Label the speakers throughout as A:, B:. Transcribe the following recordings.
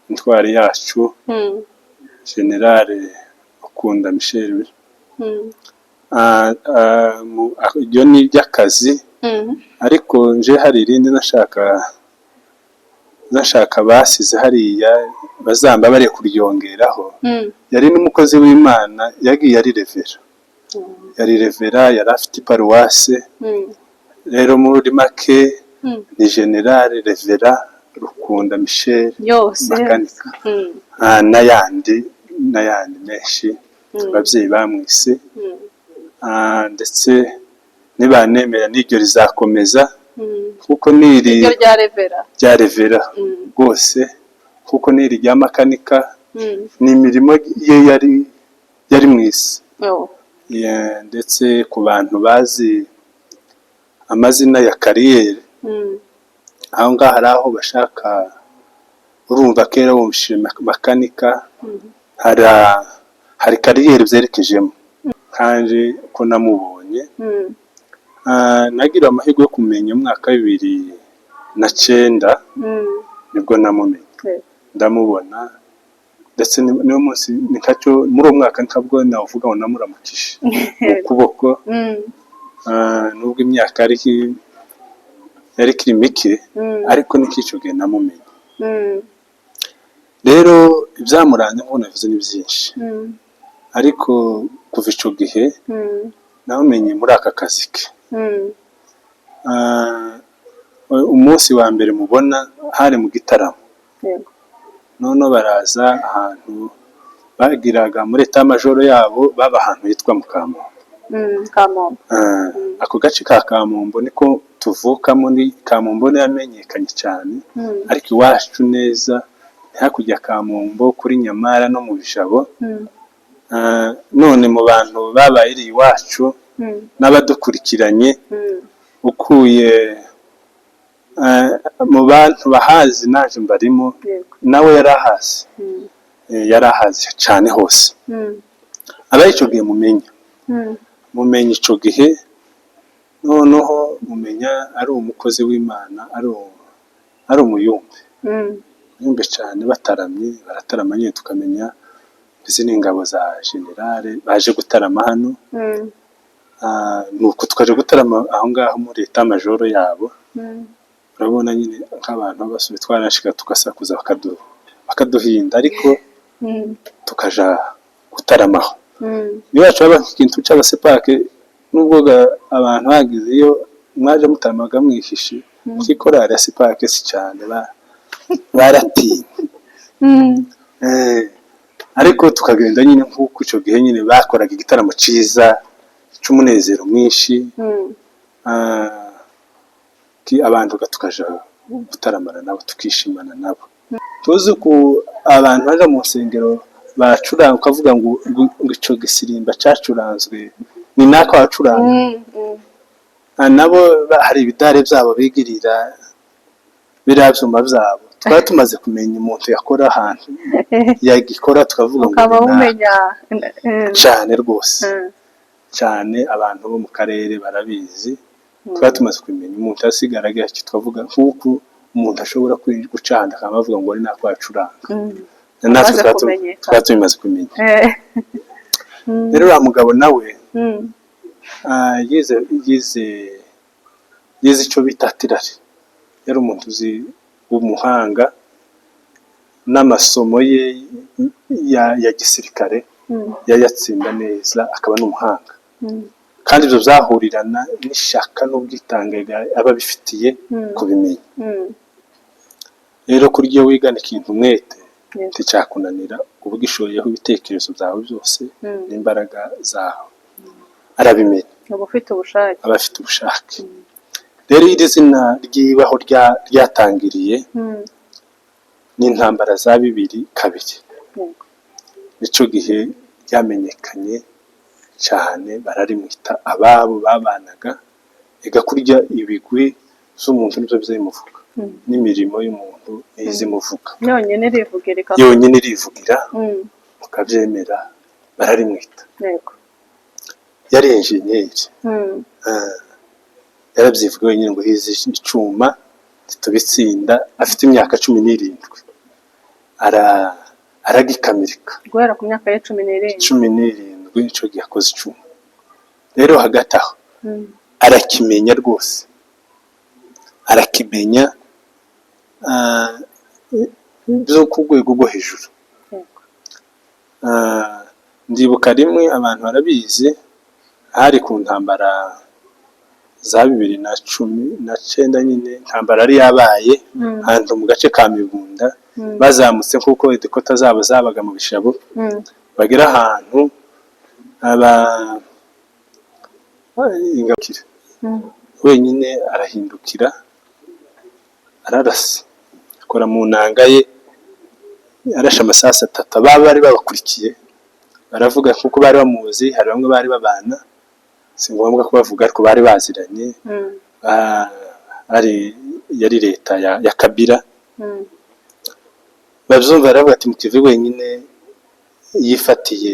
A: intwari yacu generale Rukunda Michel. Iryo ni iry'akazi, ariko nje hari irindi nashaka basize hariya bazamba bari kuryongeraho. Yari n'umukozi w'Imana, yagiye ari revera, yari afite paruwase. Rero muri make ni generale revera Rukunda Michel Makanika, n'ayandi menshi ababyeyi bamwise. Ndetse nibanemera n'iryo rizakomeza, kuko niri rya revera rwose, kuko niri rya Makanika ni imirimo ye yari mwisi. Ndetse ku bantu bazi amazina ya kariyeri, aho ngaho hari aho bashaka, urumva kera wumvishije Makanika hari kariyeri byerekejemo. Kandi ko namubonye, nagira amahirwe yo kumenya umwaka 2009 nibwo namumenye, ndamubona. Ndetse niyo munsi nikacyo muri uwo mwaka nkabwo navuga ngo namuramukije ukuboko. Nubwo imyaka yari kiri mike, ariko nikico gihe namumenye. Rero ibyamuranze ngo navuze ni byinshi, ariko kuva ico gihe namenye muri aka kazi ke. Umunsi wa mbere mubona hari mu gitaramo, none baraza ahantu bagiraga muri etat major yabo, baba ahantu hitwa mu Kamombo. Ako gace ka Kamombo niko tuvukamo. Ni Kamombo yamenyekanye cyane, ariko iwacu neza hakujya Kamombo kuri Nyamara no mu Bijabo. None mu bantu babaye iri iwacu n'abadukurikiranye, ukuye mu bantu bahazi naje mbarimo, nawe yarahazi cyane hose. Abaye ico gihe mumenya ico gihe, noneho mumenya ari umukozi w'Imana, ari umuyumbe cyane. Baratarama nyine tukamenya izi ni ingabo za generale baje gutarama hano. Nuko tukaje gutarama aho ngaho muri etat major yabo. Urabona nyine nk'abantu basubiye twarashika tugasakuza bakaduhinda, ariko tukaja gutaramaho. Niyo yacu aba ikintu cy'abasepake, nubwo abantu hagize iyo mwaje mutaramaga mwihishe, kikorari ya sepake si cyane baratinya. Ariko tukagenda nyine nk'uko ico gihe nyine bakoraga igitaramo ciza cy'umunezero mwinshi. Abantu tukaja gutaramana nabo, tukishimana nabo. Tuzi ko abantu baje mu nsengero bacuranga, ukavuga ngo ico gisirimba cacuranzwe ni nako wacuranga. Nabo hari ibidare byabo bigirira biravyuma byabo. Twari tumaze kumenya umuntu yakora ahantu yagikora, tukavuga ngo cyane rwose cyane. Abantu bo mu karere barabizi. Twari tumaze kumenya umuntu asigaraga iki, twavuga nk'uko umuntu ashobora gucanda akavuga ngo ari nako acuranga. Natwe twari tumaze kumenya. Rero wa mugabo nawe yize icyo bita tirari. Yari umuntu uzi w'umuhanga, n'amasomo ye ya gisirikare yayatsinda neza, akaba n'umuhanga. Kandi ibyo byahurirana n'ishaka n'ubwitange aba bifitiye kubimenya. Rero kuri iyo wigana ikintu umwete nticyakunanira, uba ugishoyeho ibitekerezo byawe byose n'imbaraga zawe, arabimenya. Aba afite ubushake. Rero iri zina ry'ibaho ryatangiriye n'intambara za 2002. Nico gihe ryamenyekanye cyane, bararimwita ababo babanaga. Igakurya ibigwi z'umuntu nibyo bizayimuvuga, n'imirimo y'umuntu izimuvuga yonyine rivugira, mukabyemera. Bararimwita. Yari engineer. Yarabyivuga wenyine ngo hize icuma tubitsinda. Afite imyaka 17. aragikamirika
B: guhera ku myaka ye 17
A: ico gihe akoze 10. Rero hagati aho arakimenya rwose, arakimenya byo ku rwego rwo hejuru. Ndibuka rimwe abantu barabizi, hari ku ntambara za 2019 nyine, intambara yari yabaye ahantu mu gace ka Mibunda, bazamutse kuko edekota zabo zabaga mu bishabo, bagera ahantu ingakira wenyine arahindukira ararasa, akora mu nanga ye, arashe amasasu 3. Bari babakurikiye baravuga kuko bari bamuzi, hari bamwe bari babana, si ngombwa kubavuga ariko bari baziranye. Yari leta ya Kabila. Bavyumva baravuga ati Mukivi wenyine yifatiye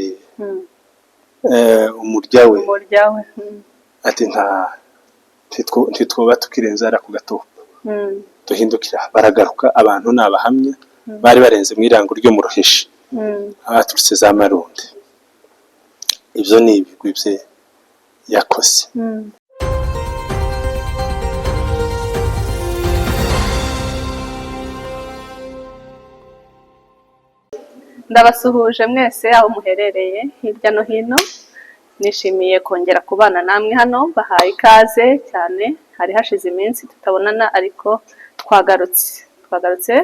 A: umuryawe, ati ntitwoba tukirenza ara ku gatopo, duhindukira. Baragaruka, abantu nabahamya bari barenze mu irango ryo mu Ruheshi, abaturutse za Marundi. Ibyo ni ibigwi bye yakoze.
B: Ndabasuhuje mwese aho muherereye hirya no hino. Nishimiye kongera kubana namwe hano, bahaye ikaze cyane. Hari hashize iminsi tutabonana ariko twagarutse.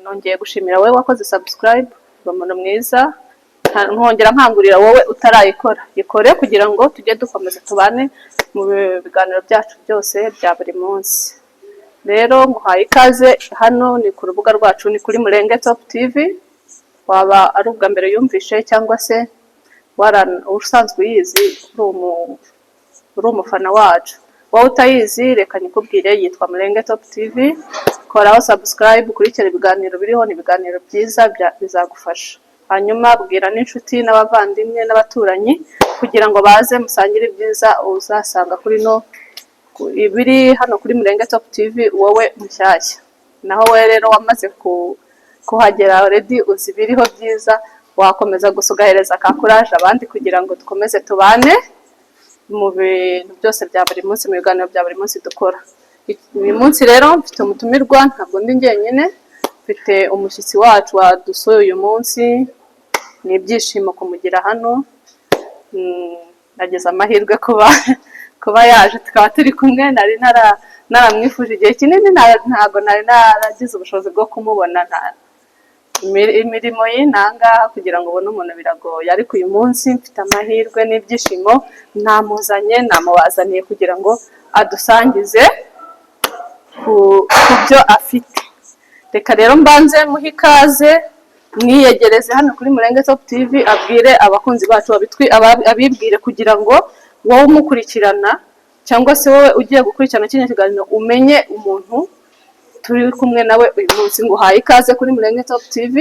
B: Nongeye gushimira wowe wakoze subscribe, umuntu mwiza. Nkongera nkangurira wowe utarayikora, ikore kugira ngo tujye dukomeza tubane mu biganiro byacu byose bya buri munsi. Rero nguhaye ikaze hano, ni ku rubuga rwacu, ni kuri Murenge Top TV. Waba ari ubwa mbere yumvishe cyangwa se usanzwe uyizi uri umufana wacu. Wowe utayizi reka nikubwire, yitwa Murenge Top TV. Koraho subscribe, ukurikire ibiganiro biriho, ni ibiganiro byiza bizagufasha. Hanyuma bwira n'inshuti n'abavandimwe n'abaturanyi kugira ngo baze musangire ibyiza uzasanga kuri ibiri hano kuri Murenge Top TV wowe mushyashya. Naho wowe rero wamaze kuhagera already uzi biriho byiza, wakomeza gusugahereza ka courage abandi kugira ngo dukomeze tubane mu bintu byose bya buri munsi, mu biganiro bya buri munsi dukora. Uyu munsi rero mfite umutumirwa, ntabwo ndi njyenyine, mfite umushyitsi wacu wadusuye uyu munsi. Ni ibyishimo kumugira hano. Nageze amahirwe kuba yaje tukaba turi kumwe. Nari naramwifuje igihe kinini, ntabwo nari naragize ubushobozi bwo kumubona. Imirimo y'intanga kugira ngo ubone umuntu biragoye, ariko uyu munsi mfite amahirwe n'ibyishimo, namubazaniye kugira ngo adusangize ku byo afite. Reka rero mbanze muhe ikaze, mwiyegereze hano kuri Murenge Top TV, abwire abakunzi bacu, abibwire kugira ngo wowe umukurikirana cyangwa se wowe ugiye gukurikirana kino kiganiro umenye umuntu turi kumwe nawe uyu munsi. Nguhaye ikaze kuri Murenge Top TV,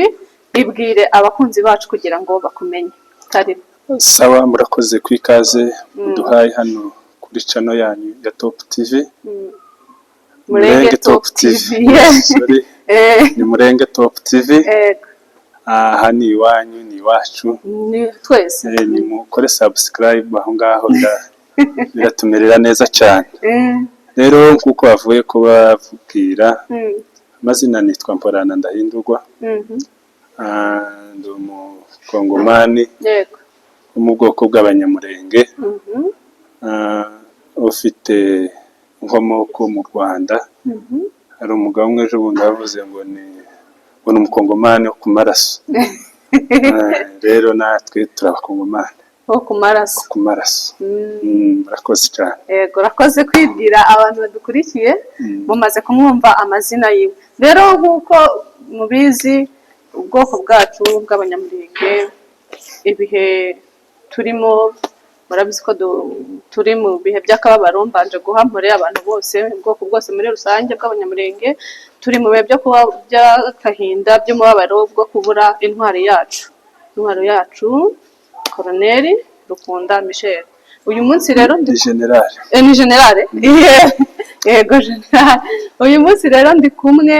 B: ibwire abakunzi bacu kugira ngo bakumenye. Karibu.
A: Sawa, murakoze ku ikaze duhaye hano kuri channel yanyu ya Top TV.
B: Murenge Top TV.
A: Ni Murenge Top TV. Aha ni iwanyu, ni iwacu,
B: ni twese.
A: Ni mukore subscribe aho ngaho, biratumerera neza cyane. Rero nkuko bavuye kubabwira, amazina nitwa Mporana Ndahindurwa. Ndi umukongomani wo mu bwoko bw'Abanyamurenge, ufite inkomoko mu Rwanda. Hari umugabo umwe ejo bundi yavuze ngo ni umukongomani wo ku maraso. Rero natwe turabakongomani
B: wo ku maraso.
A: Murakoze cyane.
B: Yego, urakoze kwibwira abantu badukurikiye. Mumaze kumwumva amazina yiwe. Rero nk'uko mubizi, ubwoko bwacu bw'Abanyamurenge, ibihe turimo, murabizi ko turi mu bihe by'akababaro. Mbanje guhamure abantu bose, ubwoko bwose muri rusange bw'Abanyamurenge, turi mu bihe byo kuba by'akahinda, by'umubabaro bwo kubura intwari yacu Colonel Rukunda Michel. Uyu munsi rero
A: ni general.
B: Ni general. Yego, general. Uyu munsi rero ndi kumwe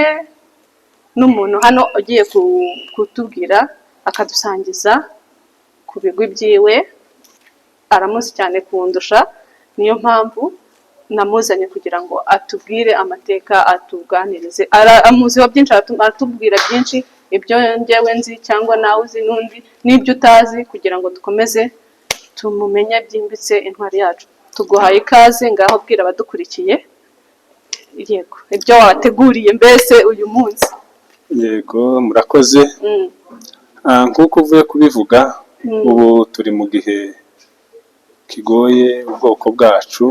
B: n'umuntu hano ugiye kutubwira akadusangiza ku bigwi byiwe, aramuzi cyane kundusha, niyo mpamvu namuzanye kugira ngo atubwire amateka, atuganirize. Amuziho byinshi, aratubwira byinshi, ibyo njyewe nzi cyangwa nawe uzi n'undi n'ibyo utazi, kugira ngo dukomeze tumumenye byimbitse intwari yacu. Tuguhaye ikaze, ngaho bwira abadukurikiye yego ibyo wateguriye mbese uyu munsi.
A: Yego, murakoze. Nk'uko uvuye kubivuga, ubu turi mu gihe kigoye ubwoko bwacu,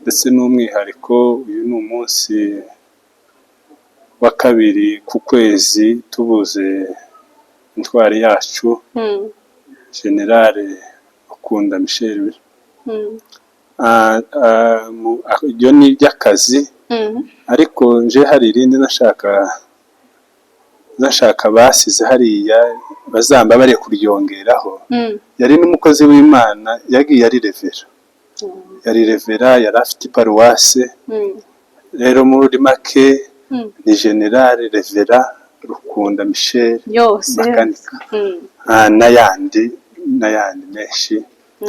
A: ndetse n'umwihariko uyu ni umunsi wa kabiri ku kwezi tubuze intwari yacu, Generale Rukunda Michel. Iryo ni iry'akazi, ariko nje hari irindi nashaka basize hariya bazamba bari kuryongeraho. Yari n'umukozi w'Imana, yagiye ari revera, yari afite iparuwase. Rero muri make ni Generale Revera Rukunda Michel Makanika, n'ayandi menshi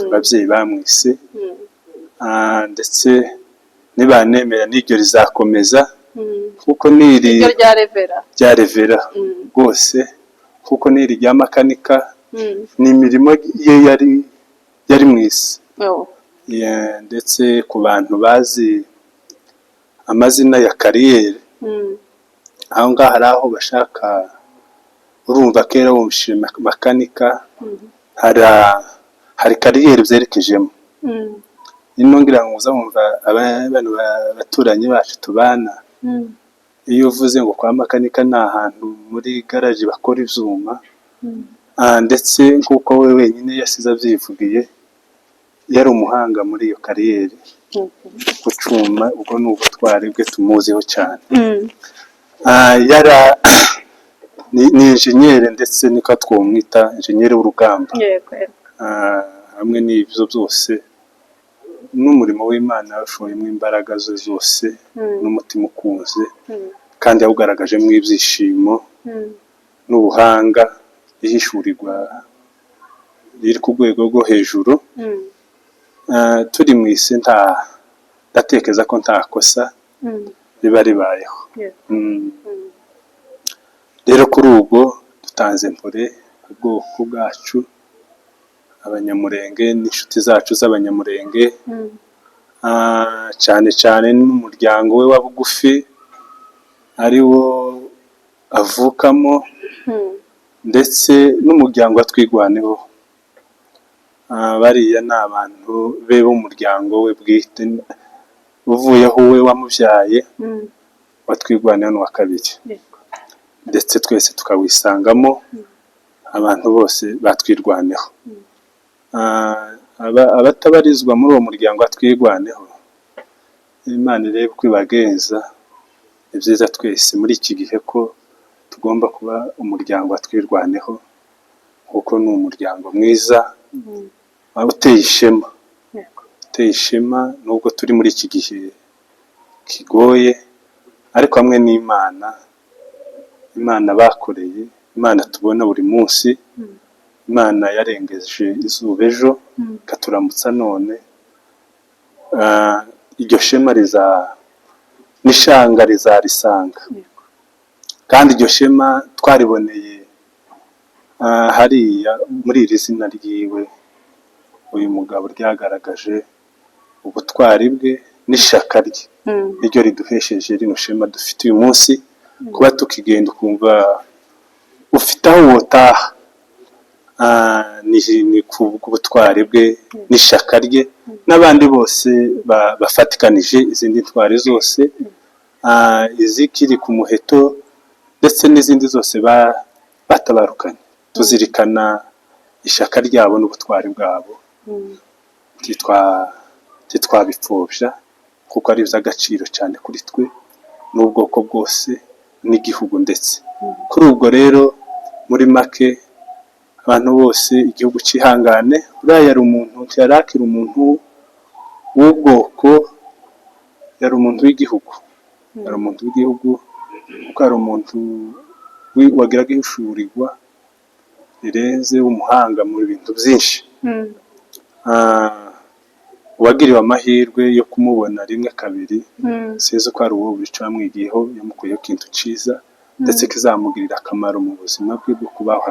A: ababyeyi bamwise. Ndetse nibanemera n'iryo rizakomeza, kuko niri rya Revera rwose, kuko niri rya Makanika ni imirimo ye yari mwise. Ndetse ku bantu bazi amazina ya kariyeri, aho ngaho hari aho bashaka, urumva kera wumvise Makanika, hari kariyeri byerekejemo. Ino ngira ngo uza wumva abaturanyi bacu tubana, iyo uvuze ngo kwa Makanika ni ahantu muri garaji bakora ivyuma, ndetse nk'uko we wenyine yasize avyivugiye, yari umuhanga muri iyo kariyeri gucuma. Ubwo ni ubutwari bwe tumuziho cyane. Ni injenyeri, ndetse niko twumwita injenyeri w'urugamba. Hamwe n'ibyo byose n'umurimo w'Imana yashoyemo imbaraga ze zose n'umutima ukunze, kandi yawugaragajemo ibyishimo n'ubuhanga, ihishurirwa riri ku rwego rwo hejuru. Turi mu isi ndatekereza ko nta kosa riba ribayeho. Rero kuri ubwo dutanze mpore ubwoko bwacu, Abanyamurenge n'inshuti zacu z'Abanyamurenge, cyane n'umuryango we wa bugufi ari wo avukamo, ndetse n'umuryango wa Twigwaneho. Bariya ni abantu be b'umuryango we bwite, uvuyeho we wamubyaye, wa Twigwaneho n'uwa kabiri, ndetse twese tukawisangamo, abantu bose batwirwaneho. Abatabarizwa muri uwo muryango wa Twigwaneho, Imana irebe uko ibagenza. Ni byiza twese muri iki gihe ko tugomba kuba umuryango wa Twirwaneho, kuko ni umuryango mwiza, uteye ishema, nubwo turi muri iki gihe kigoye, ariko hamwe n'Imana bakoreye, Imana tubona buri munsi, Imana yarengeje izuba ejo ikaturamutsa none. Iryo shema n'ishanga rizarisanga, kandi iryo shema twariboneye hariya muri iri zina ryiwe. Uyu mugabo ryagaragaje ubutwari bwe n'ishaka rye, niryo riduhesheje rino shema dufite uyu munsi, kuba tukigenda ukumva ufite aho wotaha. Ni ku butwari bwe n'ishaka rye, n'abandi bose bafatikanije izindi ntwari zose, izikiri ku muheto, ndetse n'izindi zose batabarukanye. Tuzirikana ishaka ryabo n'ubutwari bwabo, ntitwabipfobya, kuko ari iby'agaciro cyane kuri twe n'ubwoko bwose n'igihugu. Ndetse kuri ubwo rero muri make, abantu bose, igihugu cyihangane. Uriya yari umuntu, ntiyarakira umuntu w'ubwoko, yari umuntu w'igihugu, kuko hari umuntu wagiraga ihishurirwa rirenze w'umuhanga mu bintu byinshi. Uwagiriwe amahirwe yo kumubona rimwe kabiri, sinzi ko ari uwo bica yamwigiyeho, yamukuyeho ikintu cyiza ndetse kizamugirira akamaro mu buzima bwe bwo kubaho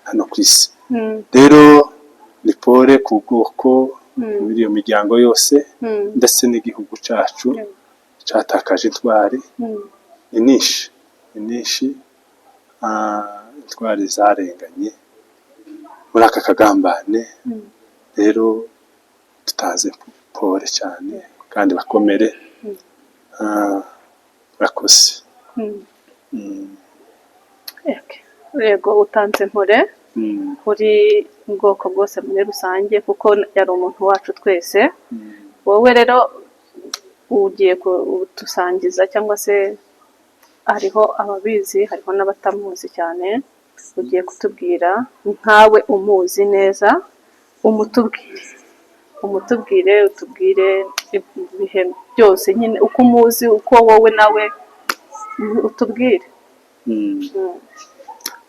A: hano ku isi. Rero ni pole ku bwoko muri iyo miryango yose ndetse n'igihugu cyacu cyatakaje intwari nyinshi intwari zarenganye muri aka kagambane. Rero tutaze pole cyane kandi bakomere, bakoze.
B: Yego, utanze mpore kuri ubwoko bwose muri rusange kuko yari umuntu wacu twese. Wowe rero ugiye kudusangiza cyangwa se hariho ababizi hariho n'abatamuzi cyane, ugiye kutubwira nkawe umuzi neza, utubwire ibihe byose nyine uko umuzi, uko wowe nawe utubwire.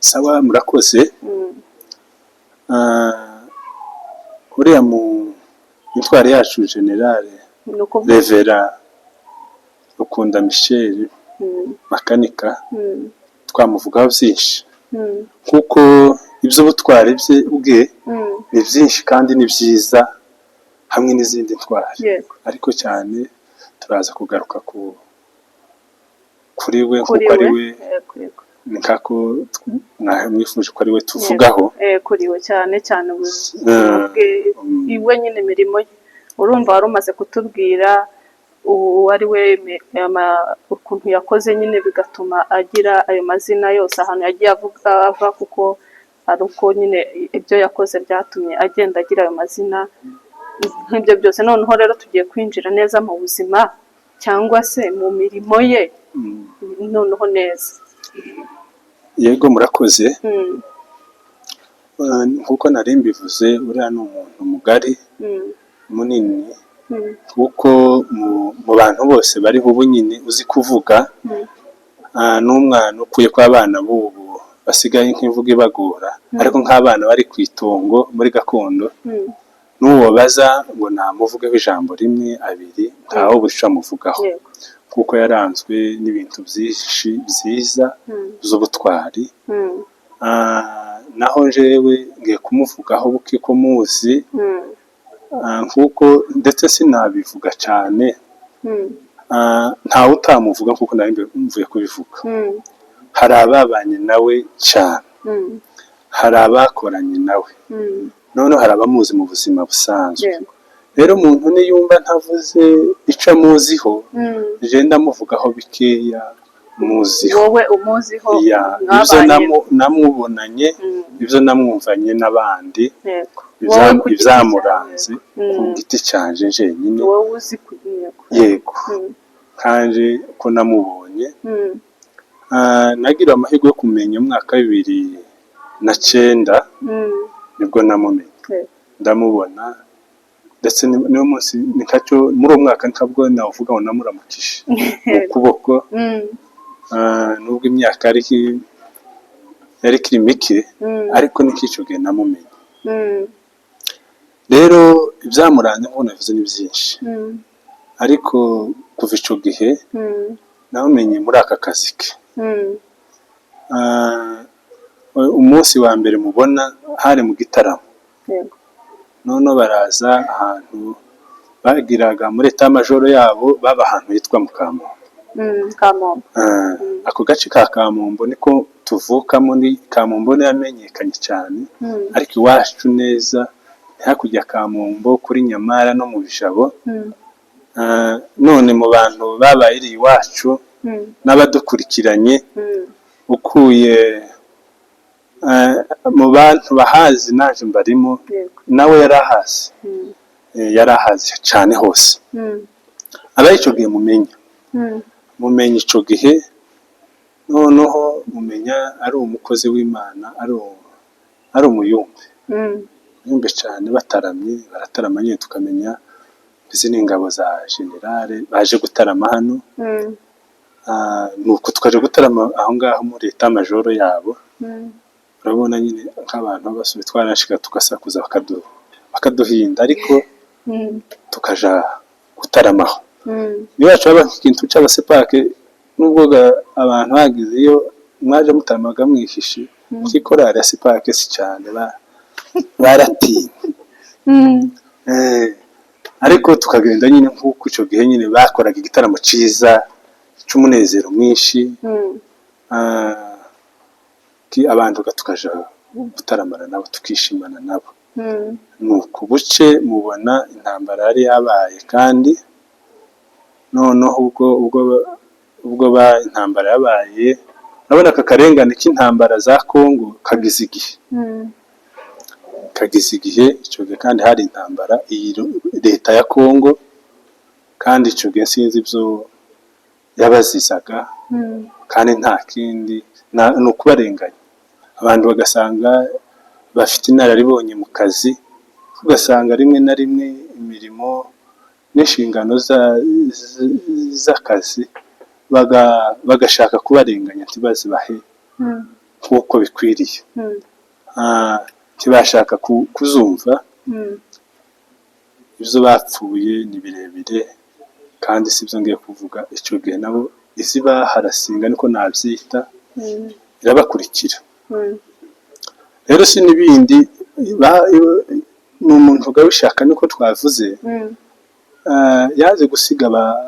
A: Sawa, murakoze. Uriya mu intwari yacu generale Revera Rukunda Michel Makanika, twamuvugaho byinshi kuko iby'ubutwari bwe ni byinshi kandi ni byiza hamwe n'izindi ntwari, ariko cyane turaza kugaruka kuri we kuko ari we nkako mwifuje ko ari we tuvugaho.
B: Kuri we cyane ubuzima bwe, iwe nyine imirimo ye. Urumva wari umaze kutubwira uwo ari we, ukuntu yakoze nyine bigatuma agira ayo mazina yose ahantu yagiye ava, kuko ari uko nyine ibyo yakoze byatumye agenda agira ayo mazina nk'ibyo byose. Noneho rero tugiye kwinjira neza mu buzima cyangwa se mu mirimo ye noneho neza.
A: Yego, murakoze. Nkuko nari mbivuze, uriya ni umuntu mugari munini, kuko mu bantu bose bariho ubu nyine uzi kuvuga, n'umwana ukuye ko abana b'ubu basigaye nk'imvugo ibagora, ariko nk'abana bari ku itongo muri gakondo, n'uwo baza ngo namuvugeho ijambo rimwe abiri ntaho busha amuvugaho, kuko yaranzwe n'ibintu byinshi byiza z'ubutwari. Naho jewe ngiye kumuvugaho buke ko muzi, nkuko ndetse sinabivuga cyane, ntawe utamuvuga kuko nari mvuye kubivuga. Hari ababanye nawe cyane, hari abakoranye nawe, noneho hari abamuzi mu buzima busanzwe. Rero umuntu niyumva ntavuze icyo amuziho, je ndamuvugaho bikeya muziho.
B: Wowe umuziho
A: ibyo namubonanye, ibyo namwumvanye n'abandi, ibyamuranze ku giti cyanje jenyine.
B: Wowe uzi kugira.
A: Yego, kandi ko namubonye. Nagira amahirwe yo kumenya umwaka 2009 nibwo namumenye, ndamubona ndetse niyo munsi nikacyo muri uwo mwaka ntabwo navuga ngo namuramukije mu kuboko. Nubwo imyaka yari kiri mike, ariko nikico gihe namumenye. Rero ibyamuranze ngo navuze ni byinshi, ariko kuva ico gihe namumenye muri aka kazi ke. Umunsi wa mbere mubona hari mu gitaramo, none baraza ahantu bagiraga muri eta majoro yabo, baba ahantu hitwa mu Kamombo. Ako gace ka Kamombo niko tuvukamo, ni Kamombo yamenyekanye cyane, ariko iwacu neza hakujya Kamombo kuri Nyamara no mu Bijabo. None mu bantu babaye iri iwacu n'abadukurikiranye, ukuye mu bantu bahazi naje mbarimo, nawe yarahazi cyane hose. Abaye icyo gihe mumenya icyo gihe, noneho mumenya ari umukozi w'Imana, ari umuyumbe cyane. baratarama nyine tukamenya izi ni ingabo za generale baje gutarama hano. nuko tukaje gutarama aho ngaho muri leta majoro yabo. Urabona nyine nk'abantu basubiye twarashika tugasakuza bakaduhinda ariko tukaja gutaramaho. Niba cyaba ikintu cy'abasepake nubwo abantu bagize iyo mwaje mutaramaga mwihishe kikorara sepake si cyane baratinye. Ariko tukagenda nyine nk'uko icyo gihe nyine bakoraga igitaramo cyiza cy'umunezero mwinshi. Abantu tukaja gutaramana nabo tukishimana nabo. Nuko buce mubona intambara yari yabaye kandi noneho ubwo intambara yabaye urabona aka karengane k'intambara za Kongo kagize igihe icyo gihe kandi hari intambara iyi leta ya Kongo kandi icyo gihe sinzi ibyo yabazizaga kandi nta kindi ni ukubarenganya abantu bagasanga bafite inararibonye mu kazi ugasanga rimwe na rimwe imirimo n'inshingano z'akazi bagashaka kubarenganya ntibazibahe nk'uko bikwiriye. Ntibashaka kuzumva ibyo bapfuye ni birebire kandi si byo ngiye kuvuga. Icyo gihe nabo iziba harasinga niko nabyita irabakurikira. Rero si n'ibindi ni umuntu ugabishaka niko twavuze yaje gusiga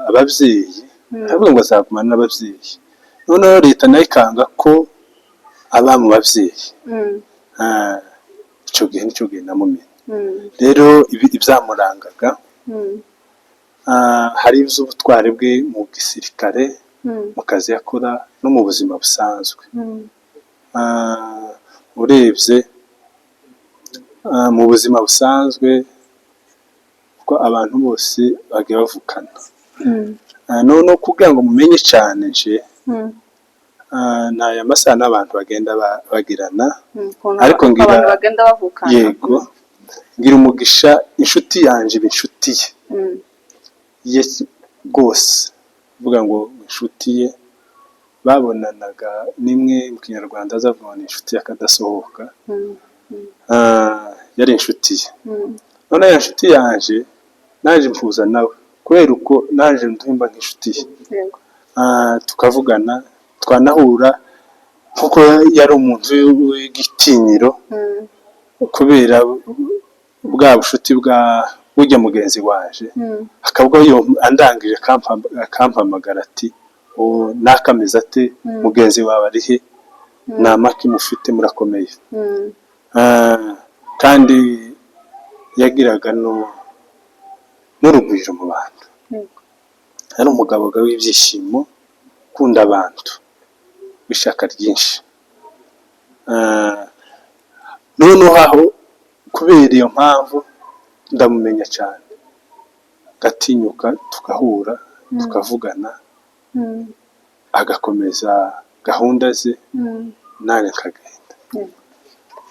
A: ababyeyi aravuga ngo azagumana n'ababyeyi noneho leta nayo ikanga ko aba mu babyeyi. Icyo gihe nicyo gihe namumenye. Rero ibyamurangaga hari iby'ubutwari bwe mu gisirikare mu kazi yakora no mu buzima busanzwe. Urebye mu buzima busanzwe ko abantu bose bagiye bavukana noneho kugira ngo mumenye cyane nje ntaya masaha n'abantu bagenda bagirana ariko ngira
B: bagenda bavukana
A: yego ngira umugisha inshuti yanje inshuti ye rwose uvuga ngo inshuti ye babonanaga nimwe mu kinyarwanda azavuga ngo inshuti yakadasohoka. Yari inshuti ye none ya inshuti yanje naje mpuza nawe kubera uko naje nduhimba nk'inshuti ye tukavugana twanahura kuko yari umuntu w'igitinyiro kubera bwa bushuti bujya mugenzi waje akavuga yo andangije akampamagara ati nakameze ate mugenzi wawe ari he namaki mufite murakomeye. Kandi yagiraga n'urugwiro mu bantu. Ari umugabo w'ibyishimo ukunda abantu w'ishyaka ryinshi. Noneho aho kubera iyo mpamvu ndamumenya cyane gatinyuka tugahura tukavugana agakomeza gahunda ze nanjye nkagenda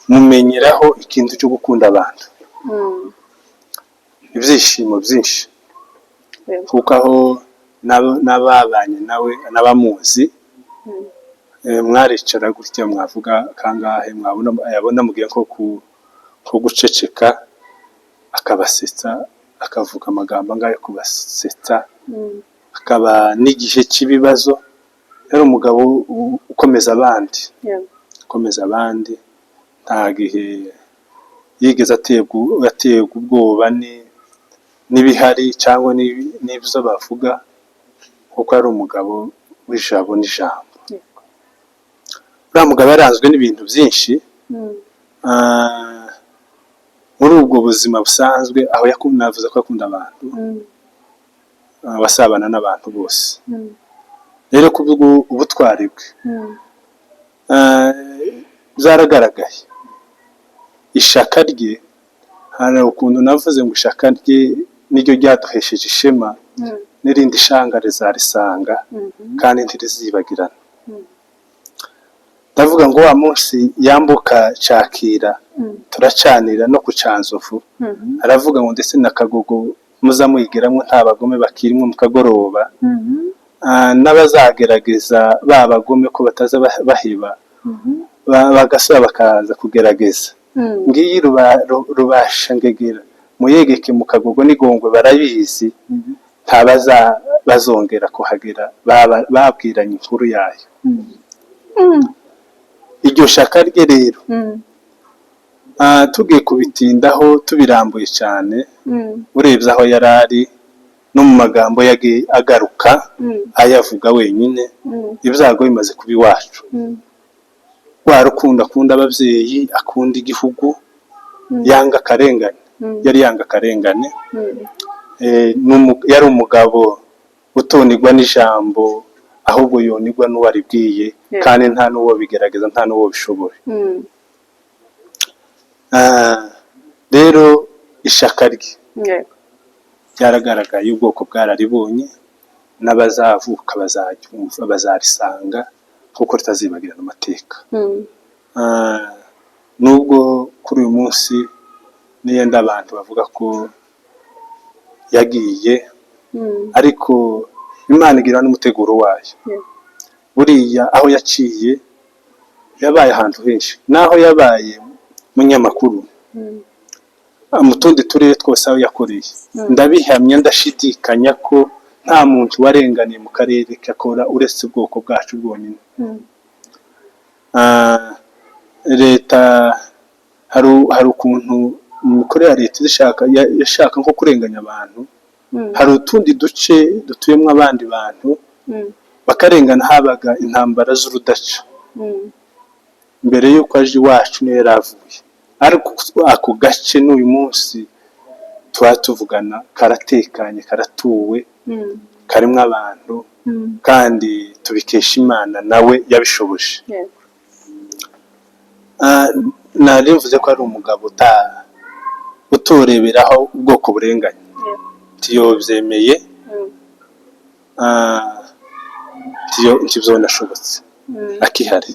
A: mumenyeraho ikintu cyo gukunda abantu ibyishimo byinshi kuko aho n'ababanye nawe n'abamuzi mwaricara gutya mwavuga kangahe mwabona yabona mugiye ko guceceka akabasetsa akavuga amagambo angahe kubasetsa akaba n'igihe cy'ibibazo yari umugabo ukomeza abandi nta gihe yigeze aterwa ubwoba n'ibihari cyangwa n'ibyo bavuga kuko ari umugabo w'ijabo n'ijambo. Uriya mugabo yaranzwe n'ibintu byinshi muri ubwo buzima busanzwe aho navuze ko akunda abantu basabana n'abantu bose. Rero ku ubutwari bwe byaragaragaye ishaka rye hari ukuntu navuze ngo ishaka rye niryo ryaduhesheje ishema n'irindi shanga rizarisanga kandi ntirizibagirana. Ndavuga ngo wa munsi yambuka Cakira turacanira no ku Canzovu aravuga ngo ndetse na Kagogo muza muyigeramo nta bagome bakirimwe mu kagoroba n'abazagerageza babagome ko bataza baheba bagasaba bakaza kugerageza ngiyi rubasha ngegera muyegeke mu kagogo n'igongwe barabizi ntabaza bazongera kuhagera babwiranye inkuru yayo iryo shaka rye rero tugiye kubitindaho tubirambuye cyane urebye aho yari ari no mu magambo yagiye agaruka ayavuga wenyine ibyago bimaze kuba iwacu akunda ababyeyi akunda igihugu yanga akarengane yari yanga akarengane yari umugabo utonigwa n'ijambo ahubwo yonigwa n'uwo aribwiye kandi nta n'uwo bigerageza nta n'uwo bishoboye rero ishaka rye byaragaragaye ubwoko bwararibonye n'abazavuka bazaryumva bazarisanga kuko ritazibagirana amateka nubwo kuri uyu munsi n'iyenda abantu bavuga ko yagiye ariko Imana igira n'umuteguro wayo buriya aho yaciye yabaye ahantu henshi naho yabaye munyamakuru mu tundi turere twose aho yakoreye ndabihamya ndashidikanya ko nta muntu warenganiye mu karere kakora uretse ubwoko bwacu bwonyine leta hari ukuntu mu mikorere ya leta yashaka nko kurenganya abantu hari utundi duce dutuyemo abandi bantu bakarengana habaga intambara z'urudaca mbere y'uko aje iwacu niyo yari avuye ariko ako gace n'uyu munsi tuba tuvugana karatekanye karatuwe karimo abantu kandi tubikesha Imana nawe yabishoboje nari mvuze ko ari umugabo utoreberaho ubwoko burenganye tiyobyemeye ntibyonashobotse akihari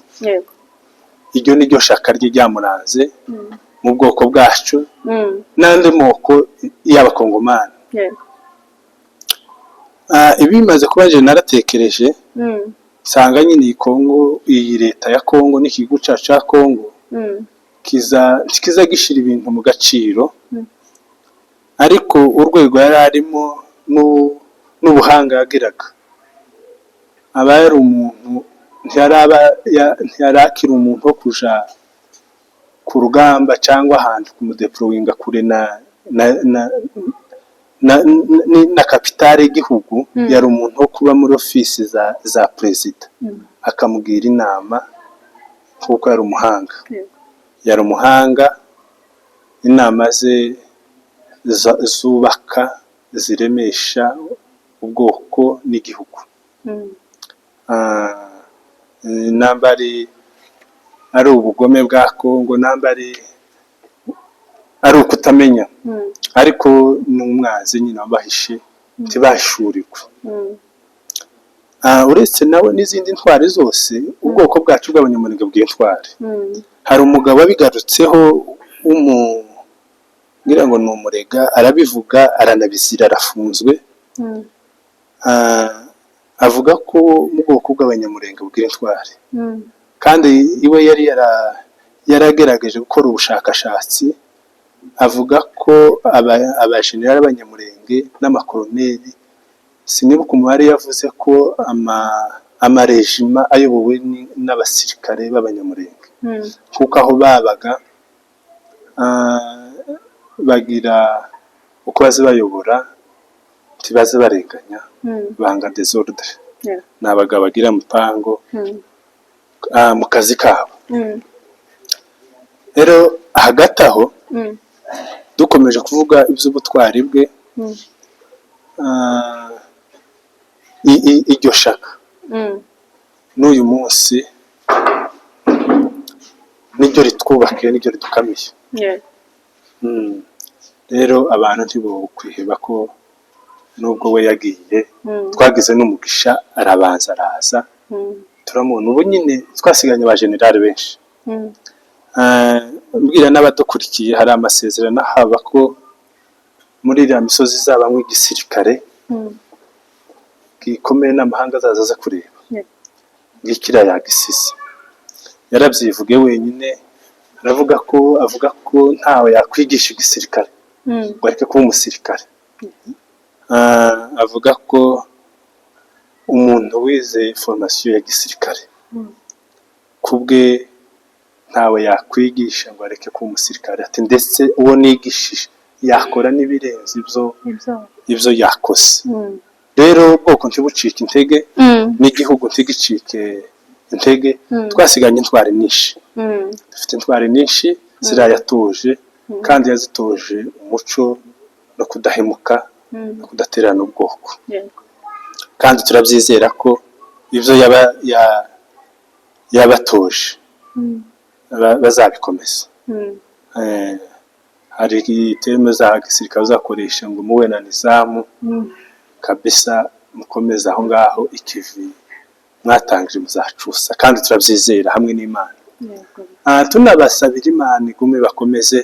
A: iryo ni ryo shaka rye ryamuranze mu bwoko bwacu n'andi moko y'abakongomani ibimaze kuba je naratekereje nsanga nyine iyi leta ya Kongo n'ikigo cyacu cya Kongo kiza gishira ibintu mu gaciro ariko urwego yari arimo n'ubuhanga yagiraga aba yari umuntu ntiyarakira umuntu wo kuja ku rugamba cyangwa ahantu kumudeployinga kure na kapitale y'igihugu yari umuntu wo kuba muri ofisi za perezida akamubwira inama kuko yari umuhanga inama ze zubaka ziremesha ubwoko n'igihugu namba ari ubugome bwa Kongo namba ari ukutamenya ariko n'umwanzi nyine wabahishe ntibashurirwe uretse nawe n'izindi ntwari zose ubwoko bwacu bw'abanyamurenge bw'intwari hari umugabo wabigarutseho ngira ngo ni umurega arabivuga aranabizira arafunzwe avuga ko mu bwoko bw'abanyamurenge bw'intwari kandi iwe yari yaragerageje gukora ubushakashatsi avuga ko abajenerali b'abanyamurenge n'amakoloneli sinibuka umubare yavuze ko amarejima ayobowe n'abasirikare b'abanyamurenge kuko aho babaga bagira uko bazi bayobora ntibaze barenganya banga desordre ni abagabo bagira mupango mu kazi kabo rero hagati aho dukomeje kuvuga iby'ubutwari bwe iryo shaka n'uyu munsi niryo ritwubakiye niryo ridukamiye rero abantu ntibokwiheba ko nubwo we yagiye twagize n'umugisha arabanza araza turamubona ubu nyine twasiganye ba generali benshi mbwira n'abadukurikiye hari amasezerano haba ko muri iriya misozi izabamo igisirikare gikomeye n'amahanga azaza aza kureba
B: Yeah.
A: ngikira yagisize yarabyivuge wenyine avuga ko ntawe yakwigisha igisirikare ngo areke kuba umusirikare. Avuga ko umuntu wize formation ya gisirikare kubwe ntawe yakwigisha ngo areke kuba umusirikare, ati ndetse uwo nigishije yakora n'ibirenze ibyo yakoze. Rero ubwoko ntibucike intege n'igihugu ntigicike intege, twasiganye intwari nyinshi, dufite intwari nyinshi zirayatuje kandi yazitoje umuco no kudahemuka no kudaterana ubwoko, kandi turabyizera ko ibyo yabatoje bazabikomeza. Hari iteme za gisirikare uzakoresha ngo muwe na nizamu kabisa, mukomeza aho ngaho ikivi mwatangije muzacusa, kandi turabyizera hamwe n'Imana. Tunabasabira Imana igume bakomeze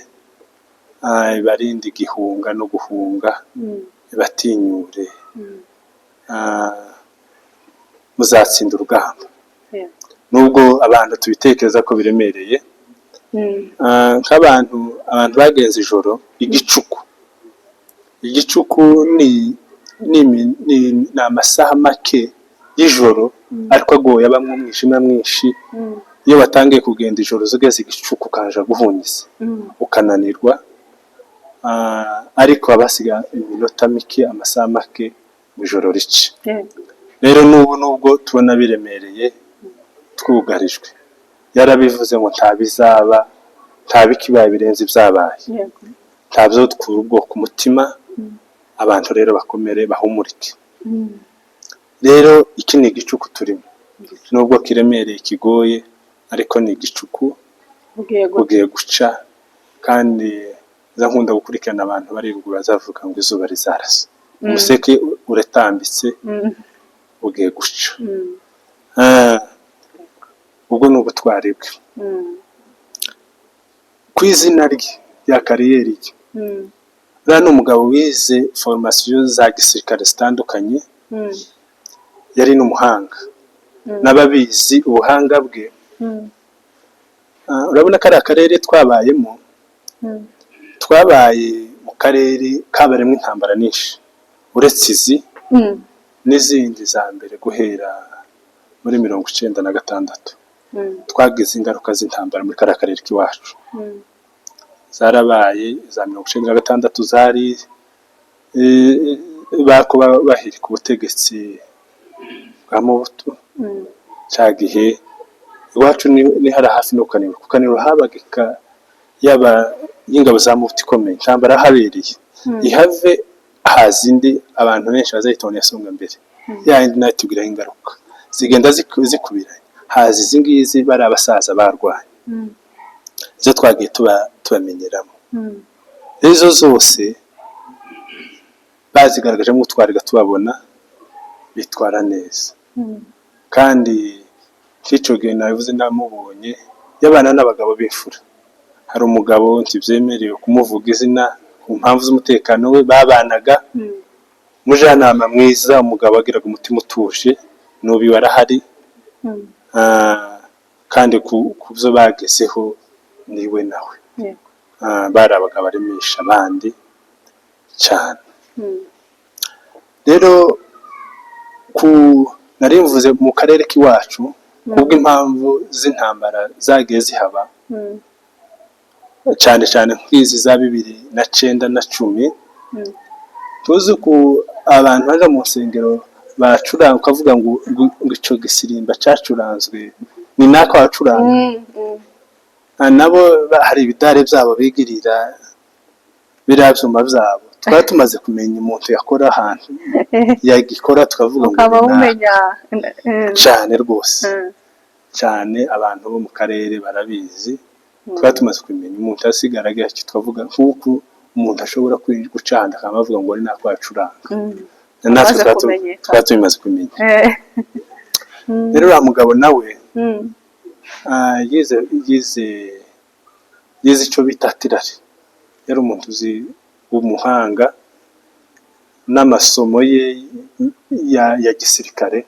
A: barinde igihunga no guhunga, batinyure, muzatsinda urugamba nubwo abantu tubitekereza ko biremereye. Nk'abantu bagenze ijoro, igicuku ni amasaha make y'ijoro ariko agoye abamwe umwijima mwinshi. Iyo watangiye kugenda ijoro zugeze igicuku ukanja guhunyiza ukananirwa, ariko abasiga iminota mike, amasaha make mu ijoro rice. Rero nubwo tubona biremereye twugarijwe, yarabivuze ngo ntabizaba, ntabikibaye birenze ibyabaye, ntabyo dukura ubwoko umutima. Abantu rero bakomere bahumurike. Rero iki ni igicuku turimo, nubwo kiremereye kigoye, ariko ni igicuku bugiye guca. Kandi nkunda gukurikirana abantu barirwa bazavuga ngo izuba rizarasa, umuseke uratambitse bugiye guca. Ubwo ni ubutwari bwe ku izina rye rya kariyeri ye. Uriya ni umugabo wize formation za gisirikare zitandukanye, yari n'umuhanga n'ababizi ubuhanga bwe. Urabona ko ari akarere twabayemo, twabaye mu karere kabarimo intambara nyinshi, uretse izi n'izindi za mbere guhera muri 1996 twagize ingaruka z'intambara muri kariya karere k'iwacu. Zarabaye za 1996 zari bakuba bahiri ku butegetsi bwa Mobutu. Cya gihe iwacu ni hari hafi no kukaniro habagika yaba y'ingabo za Mobutu ikomeye, intambara habereye ihave hazindi abantu benshi bazayitona yasonga mbere, yandi natugiraho ingaruka zigenda zikubiranye. Hazi izingizi bari abasaza barwaye, izo twagiye tubamenyeramo. Izo zose bazigaragaje mu twariga tubabona bitwara neza. Kandi cyico gihe nabivuze namubonye yabana n'abagabo b'imfura. Hari umugabo ntibyemerewe kumuvuga izina ku mpamvu z'umutekano we, babanaga mujyanama mwiza, umugabo agiraga umutima utuje, nubi warahari. Kandi ku byo bagezeho niwe nawe, bari abagabo baremisha abandi cyane. Rero nari mvuze mu karere k'iwacu kubwo impamvu z'intambara zagiye zihaba, cyane cyane nk'izi za 2009 na 10. Tuzi ko abantu baje mu nsengero bacuranga ukavuga ngo ico gisirimba cacuranzwe ni nako bacuranga. Nabo hari ibidare byabo bigirira birabyuma byabo. Twari tumaze kumenya umuntu yakora ahantu yagikora, tukavuga ngo
B: ukaba umenya
A: cyane rwose cyane. Abantu bo mu karere barabizi, twari tumaze kumenya umuntu asigaraga icyo twavuga nk'uko umuntu ashobora gucanda akavuga ngo ni nako bacuranga. Natwe twari tumaze kumenya. Rero uriya mugabo nawe yize icyo bita tirari. Yari umuntu uzi umuhanga n'amasomo ye ya gisirikare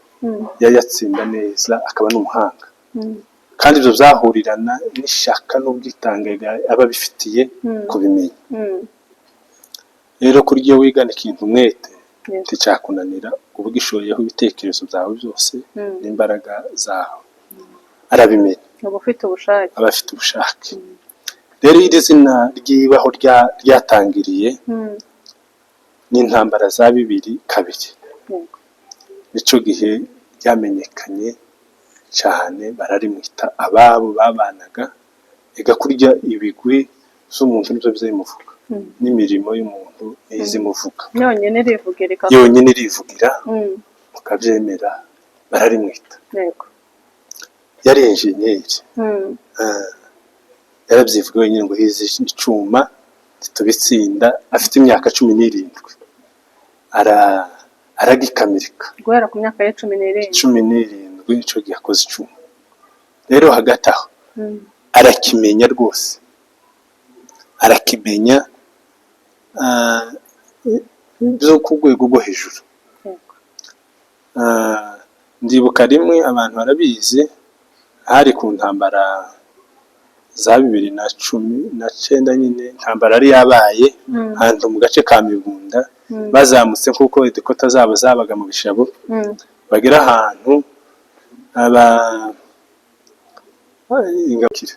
A: yayatsinda neza akaba n'umuhanga kandi ibyo byahurirana n'ishyaka n'ubwitange aba abifitiye kubimenya rero kuri iyo wigana ikintu umwete nticyakunanira uba ugishoyeho ibitekerezo byawe byose n'imbaraga zawe arabimenya
B: uba ufite ubushake
A: aba afite ubushake rero iri zina ry'ibaho ryatangiriye n'intambara za 2002 nicyo gihe ryamenyekanye cyane bararimwita ababo babanaga ega kurya ibigwi z'umuntu nibyo byimuvuga n'imirimo y'umuntu izimuvuga yonyine rivugira mukabyemera bararimwita yari enjeniyeri yarabyivuga wenyine ngo hizi icuma tubitsinda afite imyaka 17 aragikamirika
B: guhera ku myaka ya 17
A: nico giyakoze icuma rero hagati aho arakimenya rwose arakimenya byo ku rwego rwo hejuru ndibuka rimwe abantu barabizi hari ku ntambara za 2019 nyine intambara ari yabaye hantu mu gace ka Mibunda bazamutse kuko idikota zabo zabaga mu bishabo bagera ahantu ingakira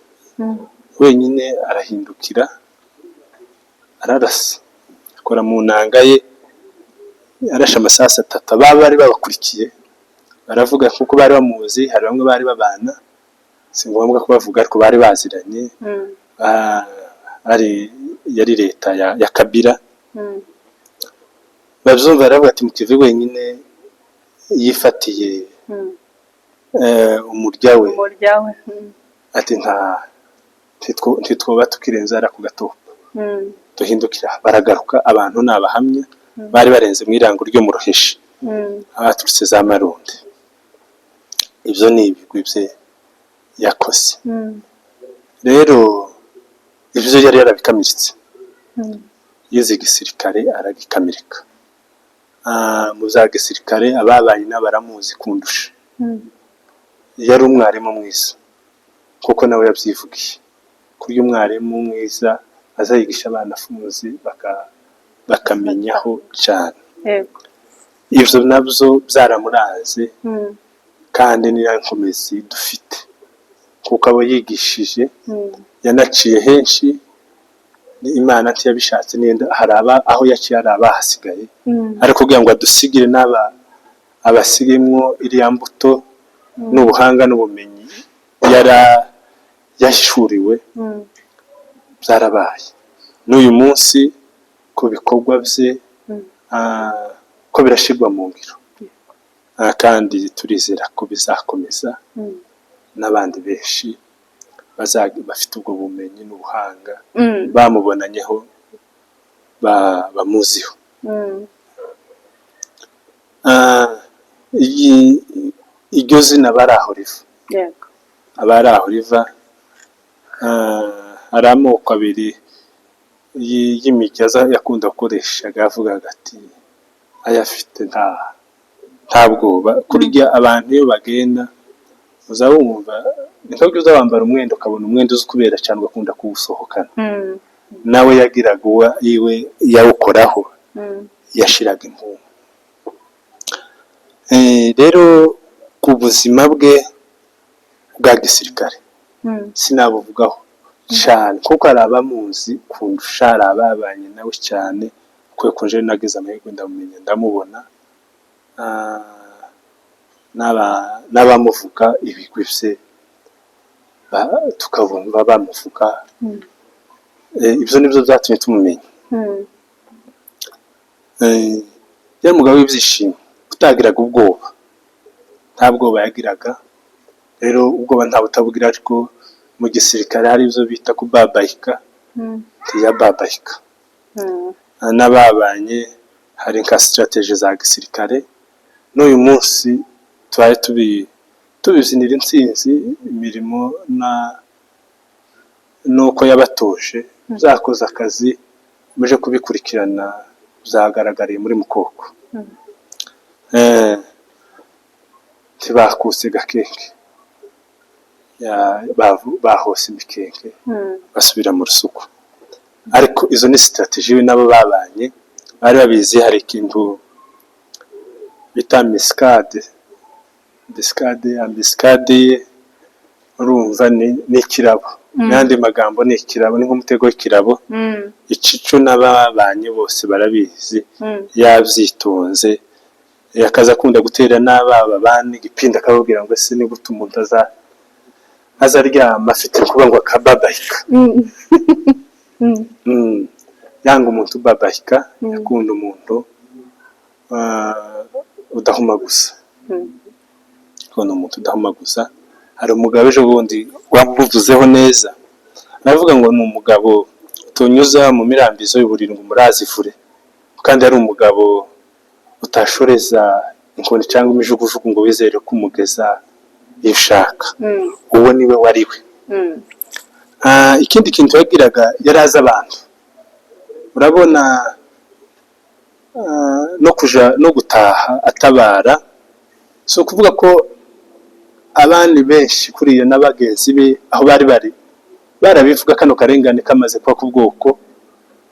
A: wenyine arahindukira ararasa akora mu nanga ye arasha amasasa 3 bari babakurikiye baravuga kuko bari bamuzi hari bamwe bari babana si ngombwa ko bavuga ariko bari baziranye yari leta ya Kabila babyumva baravuga ati mukive wenyine yifatiye umurya we ati ntitwoba tukirenza ara ku gatopa duhindukira baragaruka abantu nabahamya bari barenze mu irango ryo mu Ruheshi abaturutse za Marundi ibyo ni ibigwi bye yakoze rero ibyo yari yarabikamiritse yize gisirikare aragikamirika mu za gisirikare ababaye n'abaramuzi kundusha yari umwarimu mwiza kuko nawe yabyivugiye kuri umwarimu mwiza azayigisha abana afunzi bakamenyaho cyane ibyo nabyo byaramuraze kandi ni yankomezi dufite kuko abo yigishije yanaciye henshi Imana ntiyabishatse nenda haraba aho yaciye arabahasigaye ariko kugira ngo adusigire abasigimwo iriya mbuto n'ubuhanga n'ubumenyi yashuriwe byarabaye n'uyu munsi ku bikorwa bye ko birashirwa mu ngiro kandi turizera ko bizakomeza n'abandi benshi bafite ubwo bumenyi n'ubuhanga bamubonanyeho bamuziho iryo zina abari aho riva hari amoko abiri y'imijyaza yakunda gukoreshaga avugaga ati ayafite nta bwoba kurya abantu iyo bagenda uzabumva ntabwo uzabambara umwenda ukabona umwenda uzi kubera cyane ugakunda kuwusohokana nawe yagiraga iwe yawukoraho yashiraga impumu rero ku buzima bwe bwa gisirikare sinabuvugaho cyane kuko hari abamuzi kundusha hari ababanye nawe cyane kuko nje nagize amahirwe ndamumenya ndamubona n'abamuvuga ibigwi bye tukabumva bamuvuga ibyo nibyo byatumye tumumenya yari umugabo w'ibyishimo utagiraga ubwoba nta bwoba yagiraga rero ubwoba nta butabugira ariko mu gisirikare hari ibyo bita kubabayika ntiyababayika n'ababanye hari nka strategie za gisirikare n'uyu munsi tubaye tubizinira intsinzi imirimo nuko yabatoje byakoze akazi muje kubikurikirana byagaragariye muri Mukoko.
B: Mm.
A: Ntibakuse Gakenke, bahose imikenke basubira mu rusuku. Ariko izo ni strategie nabo babanye, bari babizi. Hari ikintu bita ambiscade, urumva ni ikirabo. N'andi magambo ni ikirabo, ni nk'umutego w'ikirabo. Ico n'ababanye bose barabizi, yabyitonze. Yakaza akunda gutera n'ababa bani igipinda akababwira ngo ese ni gute umuntu azaryama afite kuba ngo akababahika. Yanga umuntu ubabahika, yakunda umuntu udahumaguza. Yakunda umuntu udahumaguza. Hari umugabo ejo bundi wamuvuzeho neza, aravuga ngo ni umugabo tunyuza mu mirambizo y'uburiri ngo murazivure, kandi ari umugabo utashoreza inkoni cyangwa imijugujugu ngo wizere ko umugeza iyo ushaka. Uwo niwe wariwe. Ikindi kintu yagiraga, yari azi abantu. Urabona no gutaha atabara, si ukuvuga ko abandi benshi kuri iyo n'abagenzi be aho bari barabivuga kano karengane kamaze kuba ku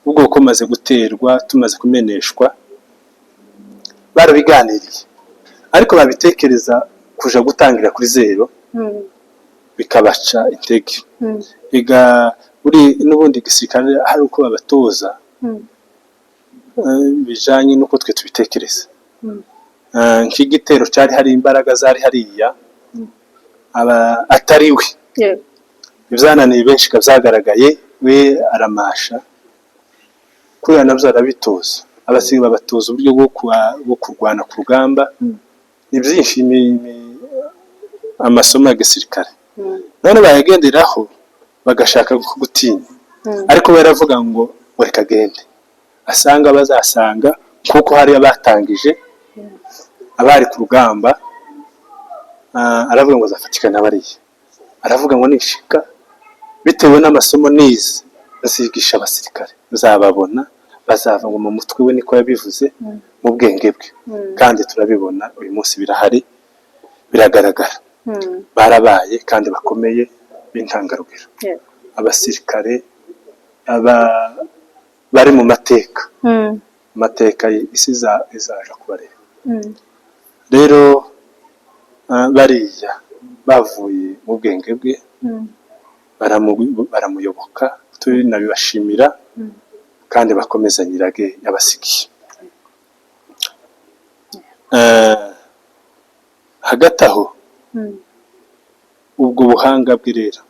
A: ubwoko maze guterwa, tumaze kumeneshwa, barabiganiriye. Ariko babitekereza kuja gutangira kuri zero, bikabaca intege. N'ubundi gisirikare hari uko babatoza bijanye n'uko twe tubitekereza. Nk'igitero cyari hari imbaraga zari hariya, atari we. Ibyananiye benshi byagaragaye, we aramasha. Kuriya nabyo arabitoza. Abasigaye babatoza uburyo bwo kurwana ku rugamba. Ni byinshi amasomo ya gisirikare. None bayagenderaho bagashaka gutinya. Ariko we aravuga ngo reka agende, asanga bazasanga, kuko hari abatangije abari ku rugamba. Aravuga ngo azafatikana bariya. Aravuga ngo nishika bitewe n'amasomo nize nzigisha abasirikare, uzababona bazava ngo mu mutwe we, niko yabivuze, mu bwenge bwe. Kandi turabibona uyu munsi birahari, biragaragara. Barabaye kandi bakomeye b'intangarugero. Abasirikare bari mu mateka. Amateka isi izaja kubareba. Rero bariya bavuye mu bwenge bwe, baramuyoboka, tunabibashimira, kandi bakomeza nyirage yabasigiye. Hagati aho, ubwo buhanga bwe rero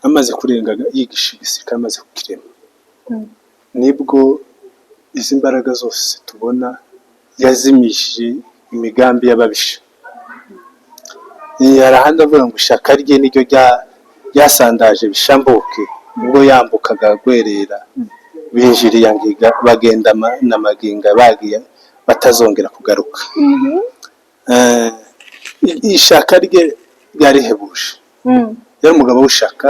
A: amaze kurenga yigisha igisirikare, amaze kukirema, nibwo izi mbaraga zose tubona yazimishije imigambi y'ababisha. Arahandi avuga ngo ishaka rye niryo ryasandaje Bishambuke, ubwo yambukaga Rwerera binjiriye Ngiga, bagenda na Maginga bagiye batazongera kugaruka. Ishaka rye ryarihebuje. Yari umugabo w'ishaka.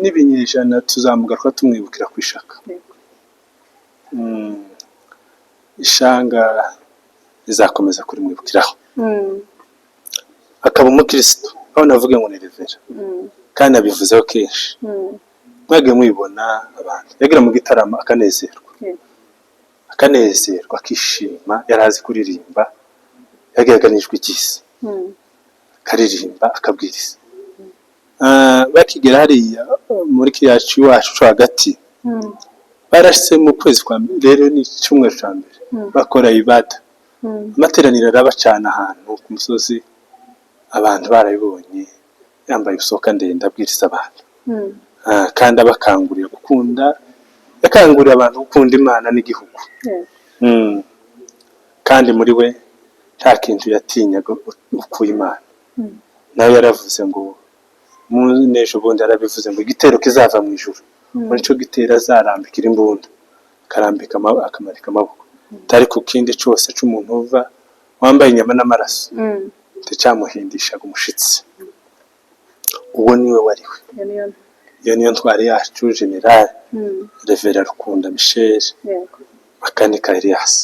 A: N'ibinyejana tuzamugaruka tumwibukira ku ishaka. Ishanga rizakomeza kurimwibukiraho. Akaba umukristo, aho navuga ngo ni revera, kandi abivuzeho kenshi. Mwagiye mubibona abantu yagira mu gitaramo akanezerwa, akishima. Yari azi kuririmba, yagiraga n'ijwi ryiza, akaririmba akabwiriza. Bakigera hariya muri kiyacu iwacu hagati, barashyize mu kwezi kwa mbere, rero ni icyumweru cya mbere, bakora ibada. Amateraniro arabacana ahantu ku musozi, abantu barabibonye, yambaye ubusoka ndende abwiriza abantu. Kandi abakangurira yakangurira abantu gukunda Imana n'igihugu. Kandi muri we nta kintu yatinyaga ukuye Imana. Nawe yaravuze ngo n'ejo bundi yarabivuze ngo igitero kizava mu ijuru, muri cyo gitera azarambikira imbunda, akamarika amaboko. Atari ku kindi cyose cy'umuntu uva wambaye inyama n'amaraso, cyamuhindishaga umushitsi. Uwo niwe wariwe. iyo niyo ntwari yacu General Revera Rukunda Michel
B: yego
A: Makanika Elias.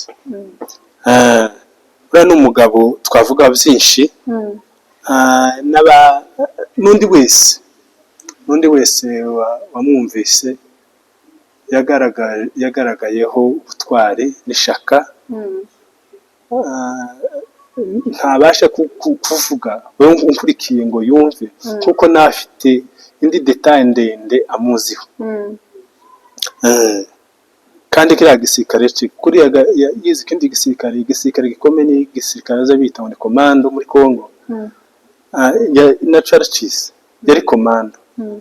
A: Uriya ni umugabo twavuga byinshi, n'undi wese wamwumvise yagaragayeho ubutwari n'ishaka. Ntabasha kuvuga wewe unkurikiye ngo yumve kuko nafite indi detail ndende amuziho. Kandi kiriya gisirikare kuriya yize ikindi igisirikare gikomeye ni igisirikare aza bita ngo ni komando muri Congo. Natural cheese yari komando.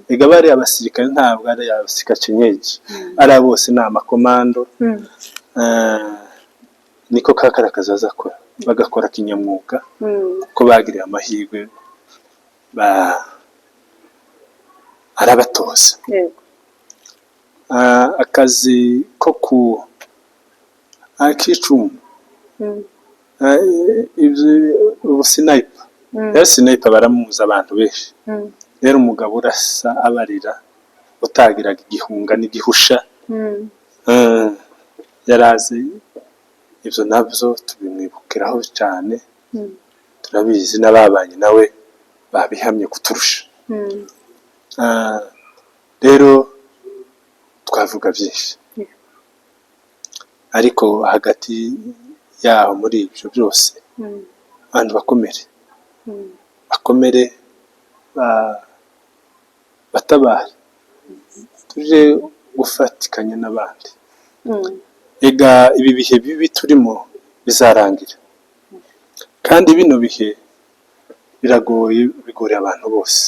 A: Ega bari abasirikare ntabwo ari abasirikare cenyeji, ari bose ni amakomando. Niko kakarakaza zakora bagakora kinyamwuga ko bagiriye amahirwe arabatoza.
B: yego
A: Akazi ko ku akicumu ubu sniper sniper baramuza abantu benshi. Rero umugabo urasa abarira utagiraga igihunga n'igihusha. Yarazi ibyo nabyo tubimwibukiraho cyane. Turabizi n'ababanye nawe babihamye kuturusha. Rero twavuga byinshi, ariko hagati yaho muri ibyo byose abantu bakomere batabara tuje gufatikanya n'abandi. Ega ibi bihe bibi turimo bizarangira, kandi bino bihe bigoreye abantu bose,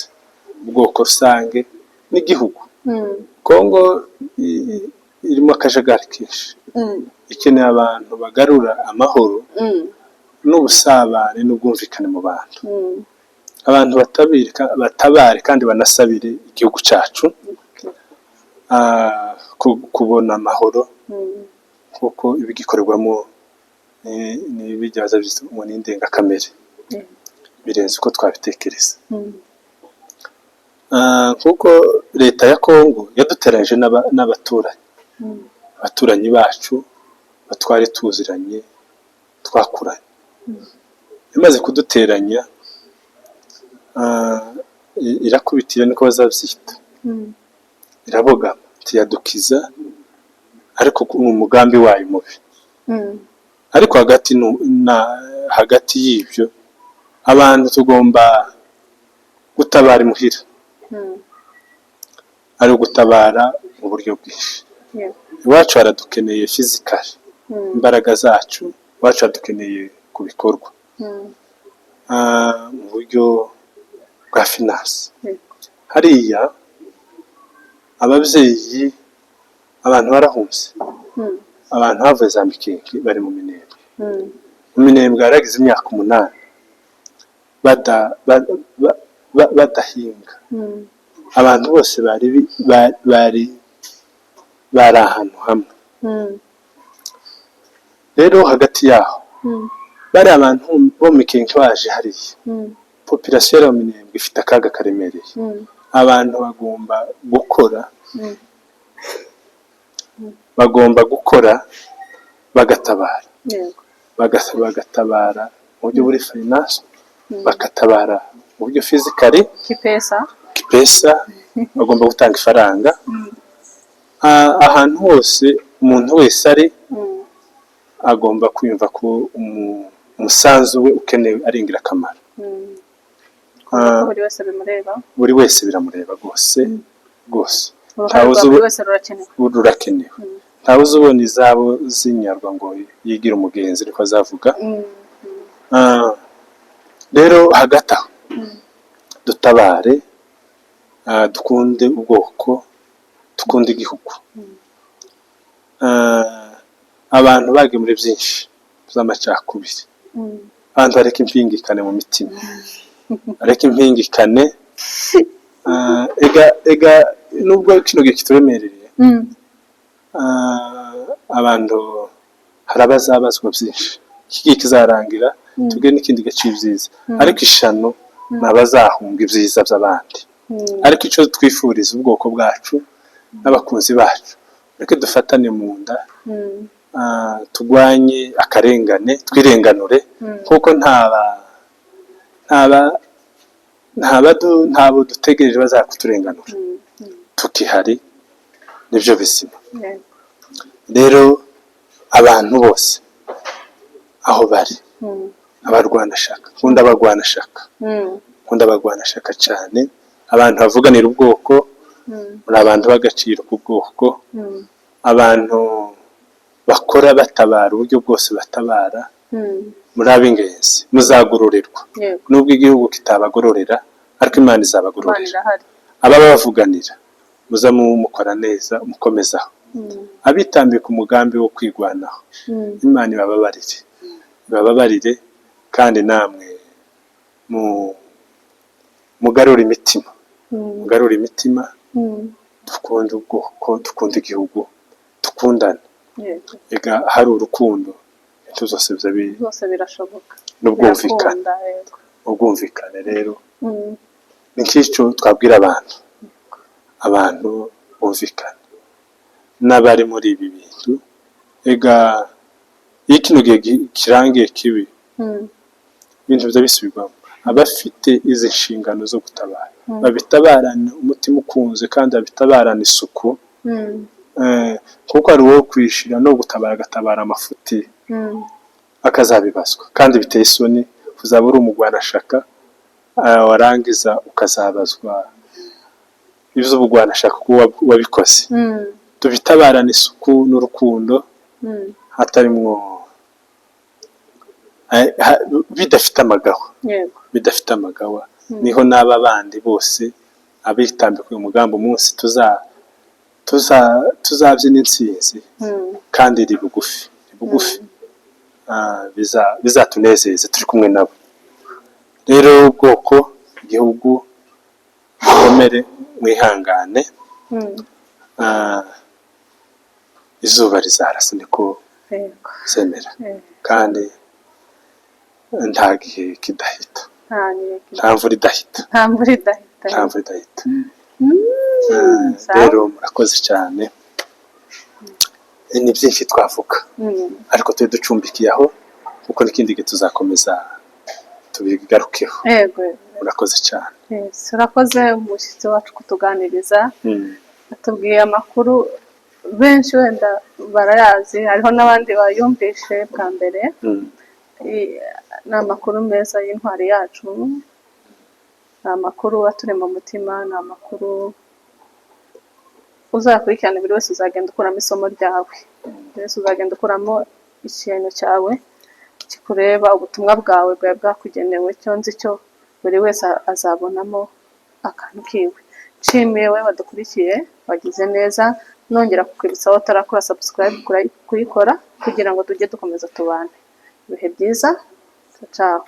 A: ubwoko rusange n'igihugu. Kongo irimo akajagari kenshi, ikeneye abantu bagarura amahoro n'ubusabane n'ubwumvikane mu bantu. Abantu batabare kandi banasabire igihugu cyacu kubona amahoro, kuko ibigikorerwamo ni bijyaza ngo ni indengakamere birenze uko twabitekereza. Kuko leta ya Kongo yaduteranyije n'abaturanyi bacu batwari tuziranye twakuranye. Imaze kuduteranya irakubitira niko bazabyita, irabogama tiyadukiza, ariko mu mugambi wayo mubi. Ariko hagati y'ibyo abantu tugomba gutabara imuhira, ari ugutabara mu buryo bwinshi. Iwacu haradukeneye fizikali, imbaraga zacu iwacu haradukeneye ku bikorwa mu buryo bwa finance. Hariya ababyeyi abantu barahunze, abantu havuye za Mikenke bari mu Minembwe. Mu Minembwe haragize imyaka 8 badahinga. Abantu bose bari ahantu hamwe. Rero hagati yaho bari abantu bo Mikenke baje hariya, population ya Minembwe ifite akaga karemereye. Abantu bagomba gukora bagatabara, bagatabara mu buryo buri finance, bagatabara mu buryo physically kipesa bagomba gutanga ifaranga. Ahantu hose umuntu wese ari agomba kwiyumva ko umusanzu we ukenewe ari ingirakamaro. Buri wese biramureba rwose. Rurakenewe. Ntawe uzubona izabo zinyarwa ngo yigira umugenzi niko azavuga. Rero hagati aho dutabare, dukunde ubwoko, dukunde igihugu. Abantu bagiye muri byinshi by'amacakubiri. Abantu bareka impingikane mu mitima, bareka impingikane. Ega nubwo kino gihe kituremereye, abantu harabazabazwa byinshi. Iki kizarangira tubwe n'ikindi gace byiza, ariko ishano nabazahunga ibyiza by'abandi. ariko icyo twifuriza ubwoko bwacu n'abakunzi bacu reka dufatane mu nda turwanye akarengane twirenganure kuko ntabo dutegereje bazakuturenganura tukihari nibyo bizima rero abantu bose aho bari abarwanashyaka nkunda abagwanashyaka cyane abantu bavuganira ubwoko muri abantu b'agaciro ku bwoko abantu bakora batabara uburyo bwose batabara muri ab'ingenzi muzagororerwa nubwo igihugu kitabagororera ariko Imana izabagororera ababa bavuganira muza mukora neza mukomezaho abitambika umugambi wo kwigwanaho Imana ibababarire kandi namwe mugarura imitima dukunda ubwoko dukunda igihugu dukundana ega hari urukundo ibintu byose
B: birashoboka
A: ubwumvikane rero ni nk'icyo twabwira abantu bumvikana n'abari muri ibi bintu ega iyo kino gihe kirangiye kibi ibintu byo bisubirwamo abafite izi nshingano zo gutabara babitabarana umutima ukunze kandi babitabarana isuku kuko ari uwo kwishira no gutabara agatabara amafuti akazabibazwa kandi biteye isoni uzaba uri umugwanashyaka warangiza ukazabazwa iby'ubugwanashyaka kuko wabikoze tubitabarana isuku n'urukundo hatarimwo bidafite amagawa niho n'aba bandi bose abitambika uyu mugambi umunsi tuzabyina intsinzi kandi iri bugufi bizatunezeze turi kumwe nabo rero ubwoko igihugu mukomere mwihangane izuba rizarasa niko zemera kandi nta gihe kidahita nta mvura idahita rero murakoze cyane ni byinshi twavuga ariko turi ducumbikiye aho kuko n'ikindi gihe tuzakomeza tubigarukeho murakoze cyane
B: urakoze umushyitsi wacu kutuganiriza atubwiye amakuru benshi wenda barayazi hariho n'abandi bayumvishe bwa mbere ni amakuru meza y'intwari yacu ni amakuru aturema umutima ni amakuru uzakurikirana buri wese uzagenda ukuramo isomo ryawe buri wese uzagenda ukuramo ikintu cyawe kikureba ubutumwa bwawe bwari bwakugenewe cyo nzi cyo buri wese azabonamo akantu kiwe nshimiye we wadukurikiye wagize neza nongera kukwibutsa aho utarakora subscribe kuyikora kugira ngo tujye dukomeza tubane ibihe byiza ciao